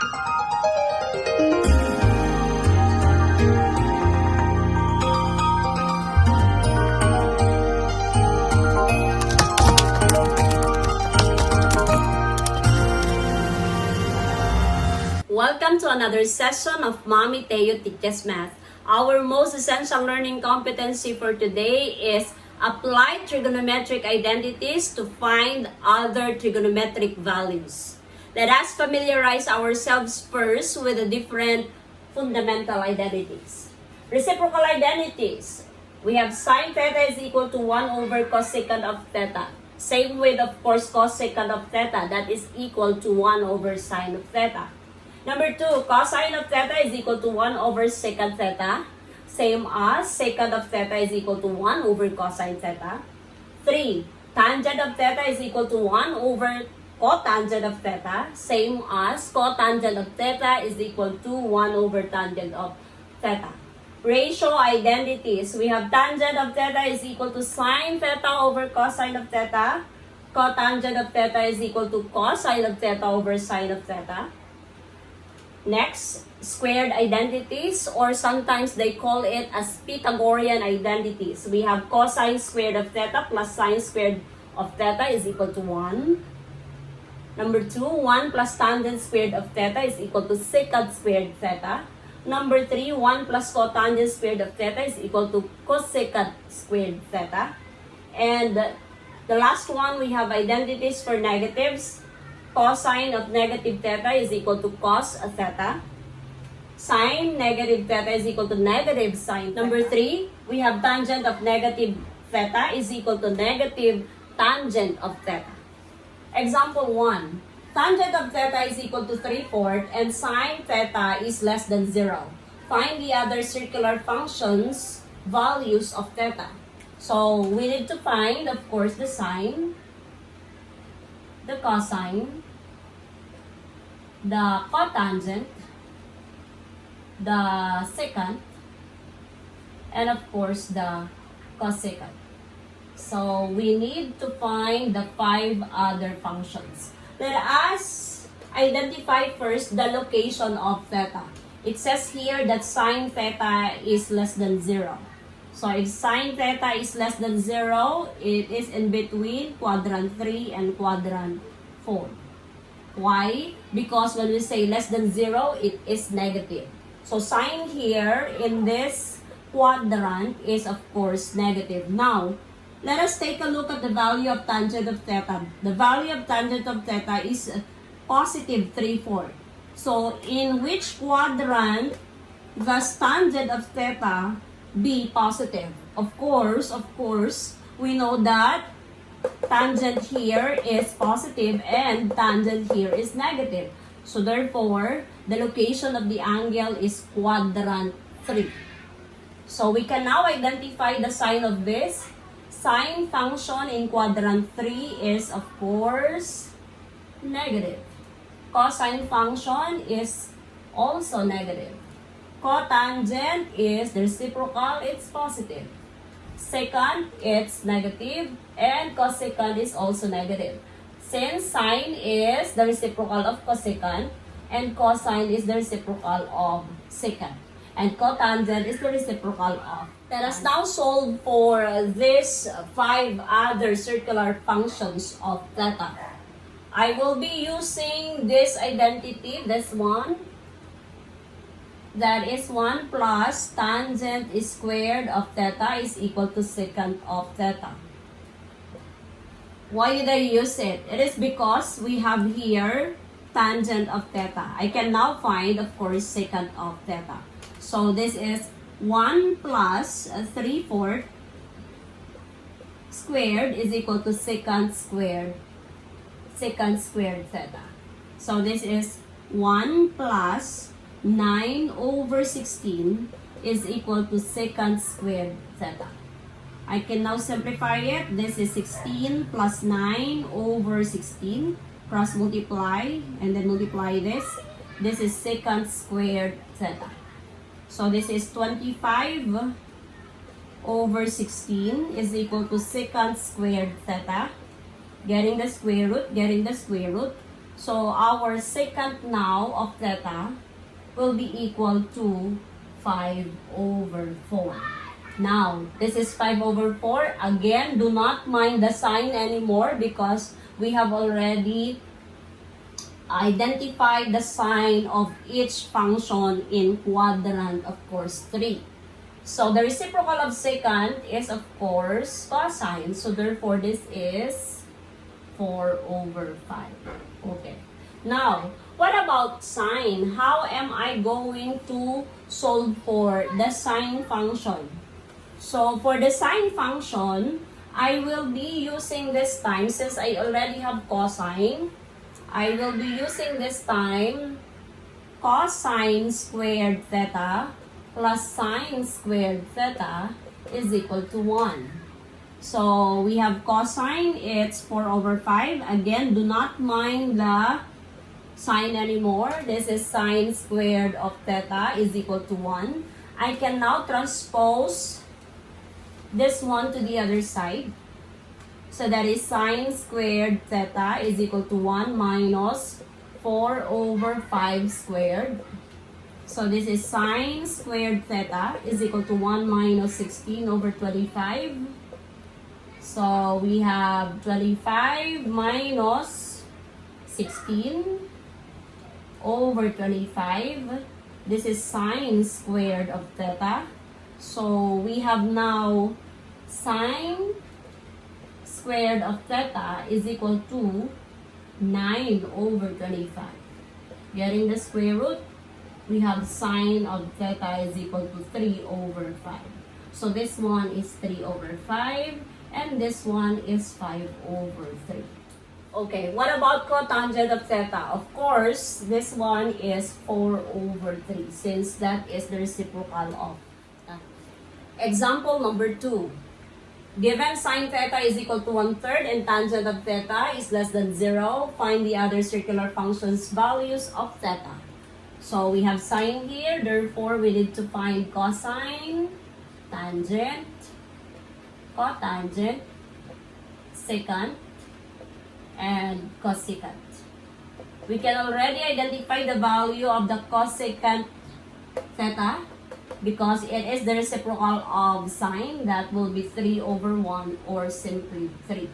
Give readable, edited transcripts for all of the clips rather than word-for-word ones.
Welcome to another session of Mommy Teo Teaches Math. Our most essential learning competency for today is apply trigonometric identities to find other trigonometric values. Let us familiarize ourselves first with the different fundamental identities. Reciprocal identities. We have sine theta is equal to 1 over cosecant of theta. Same with, of course, cosecant of theta, that is equal to 1 over sine of theta. Number 2, cosine of theta is equal to 1 over secant theta. Same as secant of theta is equal to 1 over cosine theta. 3, tangent of theta is equal to 1 over cotangent of theta. Same as cotangent of theta is equal to 1 over tangent of theta. Ratio identities. We have tangent of theta is equal to sine theta over cosine of theta. Cotangent of theta is equal to cosine of theta over sine of theta. Next, squared identities, or sometimes they call it as Pythagorean identities. We have cosine squared of theta plus sine squared of theta is equal to 1. Number 2, 1 plus tangent squared of theta is equal to secant squared theta. Number 3, 1 plus cotangent squared of theta is equal to cosecant squared theta. And the last one, we have identities for negatives. Cosine of negative theta is equal to cos of theta. Sine negative theta is equal to negative sine. Number 3, we have tangent of negative theta is equal to negative tangent of theta. Example 1. Tangent of theta is equal to 3/4 and sine theta is less than 0. Find the other circular functions values of theta. So we need to find, of course, the sine, the cosine, the cotangent, the secant, and of course the cosecant. So we need to find the 5 other functions. Let us identify first the location of theta. It says here that sine theta is less than 0. So if sine theta is less than 0, it is in between quadrant 3 and quadrant 4. Why? Because when we say less than 0, it is negative. So sine here in this quadrant is of course negative. Now, let us take a look at the value of tangent of theta. The value of tangent of theta is positive 3/4. So in which quadrant does tangent of theta be positive? Of course, we know that tangent here is positive and tangent here is negative. So therefore, the location of the angle is quadrant 3. So we can now identify the sign of this. Sine function in quadrant 3 is of course negative. Cosine function is also negative. Cotangent is the reciprocal, it's positive. Secant, it's negative. And cosecant is also negative. Since sine is the reciprocal of cosecant, and cosine is the reciprocal of secant, and cotangent is the reciprocal of. Let us now solve for these 5 other circular functions of theta. I will be using this identity, this one. That is 1 plus tangent squared of theta is equal to secant of theta. Why did I use it? It is because we have here tangent of theta. I can now find, of course, secant of theta. So this is 1 plus 3/4 squared is equal to secant squared theta. So this is 1 plus 9 over 16 is equal to secant squared theta. I can now simplify it. This is 16 plus 9 over 16. Cross multiply and then multiply this. This is secant squared theta. So this is 25 over 16 is equal to secant squared theta. Getting the square root. So our secant now of theta will be equal to 5 over 4. Now, this is 5 over 4. Again, do not mind the sign anymore because we have already identified the sign of each function in quadrant, of course, 3. So, the reciprocal of secant is, of course, cosine. So, therefore, this is 4 over 5. Okay. Now, what about sine? How am I going to solve for the sine function? So, for the sine function, I will be using this time, since I already have cosine, I will be using this time cosine squared theta plus sine squared theta is equal to 1. So, we have cosine, it's 4 over 5. Again, do not mind the sign anymore. This is sine squared of theta is equal to 1. I can now transpose this one to the other side. So that is sine squared theta is equal to 1 minus 4 over 5 squared. So this is sine squared theta is equal to 1 minus 16 over 25. So we have 25 minus 16 over 25. This is sine squared of theta. So we have now sine squared of theta is equal to 9 over 25. Getting the square root, we have sine of theta is equal to 3 over 5. So this one is 3 over 5 and this one is 5 over 3. Okay, what about cotangent of theta? Of course, this one is 4 over 3 since that is the reciprocal of theta. Example number 2. Given sine theta is equal to 1/3 and tangent of theta is less than 0, find the other circular functions values of theta. So we have sine here, therefore we need to find cosine, tangent, cotangent, secant, and cosecant. We can already identify the value of the cosecant theta because it is the reciprocal of sine, that will be 3 over 1 or simply 3.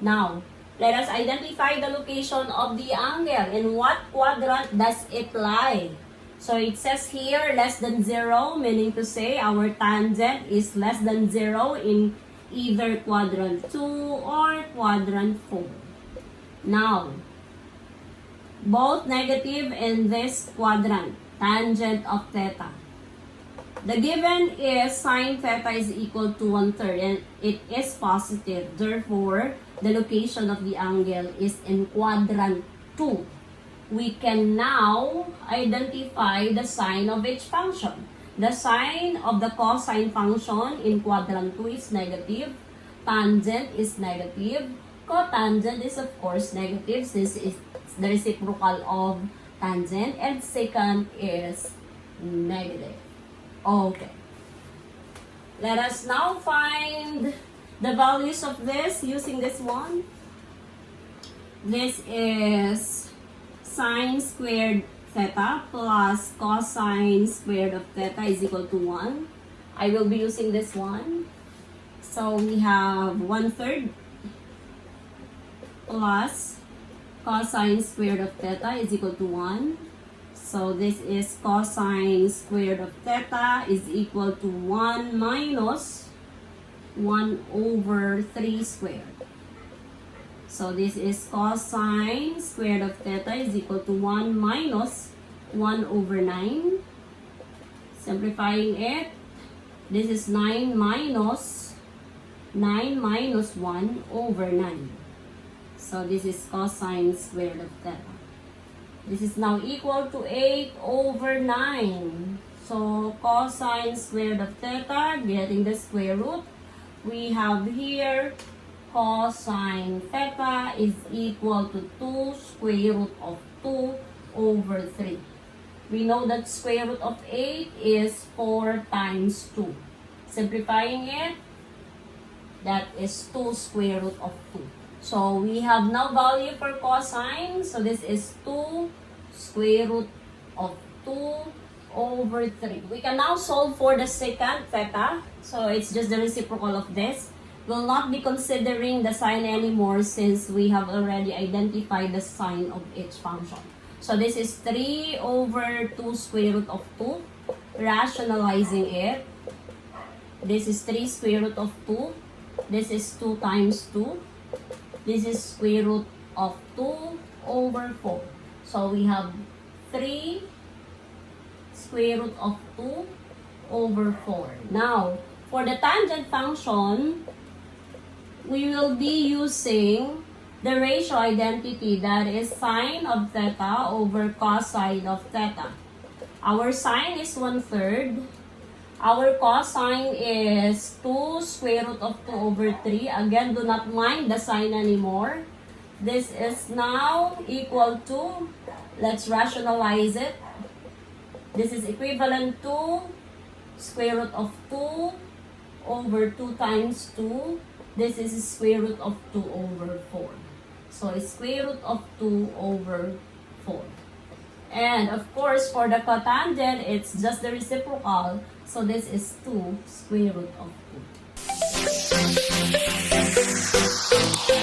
Now, let us identify the location of the angle. In what quadrant does it lie? So it says here less than 0, meaning to say our tangent is less than 0 in either quadrant 2 or quadrant 4. Now, both negative in this quadrant, tangent of theta. The given is sine theta is equal to 1/3 and it is positive. Therefore, the location of the angle is in quadrant 2. We can now identify the sign of each function. The sign of the cosine function in quadrant 2 is negative. Tangent is negative. Cotangent is of course negative since it's the reciprocal of tangent. And secant is negative. Okay. Let us now find the values of this using this one. This is sine squared theta plus cosine squared of theta is equal to 1. I will be using this one. So we have 1/3 plus cosine squared of theta is equal to 1. So this is cosine squared of theta is equal to 1 minus 1 over 3 squared. So this is cosine squared of theta is equal to 1 minus 1 over 9. Simplifying it, this is 9 minus 1 over 9. So this is cosine squared of theta. This is now equal to 8 over 9. So cosine squared of theta, getting the square root, we have here cosine theta is equal to 2 square root of 2 over 3. We know that square root of 8 is 4 times 2. Simplifying it, that is 2 square root of 2. So we have now value for cosine. So this is 2 square root of 2 over 3. We can now solve for the secant theta. So it's just the reciprocal of this. We'll not be considering the sign anymore since we have already identified the sign of each function. So this is 3 over 2 square root of 2. Rationalizing it. This is 3 square root of 2. This is 2 times 2. This is square root of 2 over 4. So we have 3 square root of 2 over 4. Now, for the tangent function, we will be using the ratio identity, that is sine of theta over cosine of theta. Our sine is 1/3. Our cosine is 2 square root of 2 over 3. Again, do not mind the sign anymore. This is now equal to, let's rationalize it. This is equivalent to square root of 2 over 2 times 2. This is square root of 2 over 4. So it's square root of 2 over 4. And of course, for the cotangent, it's just the reciprocal. So this is 2 square root of 2.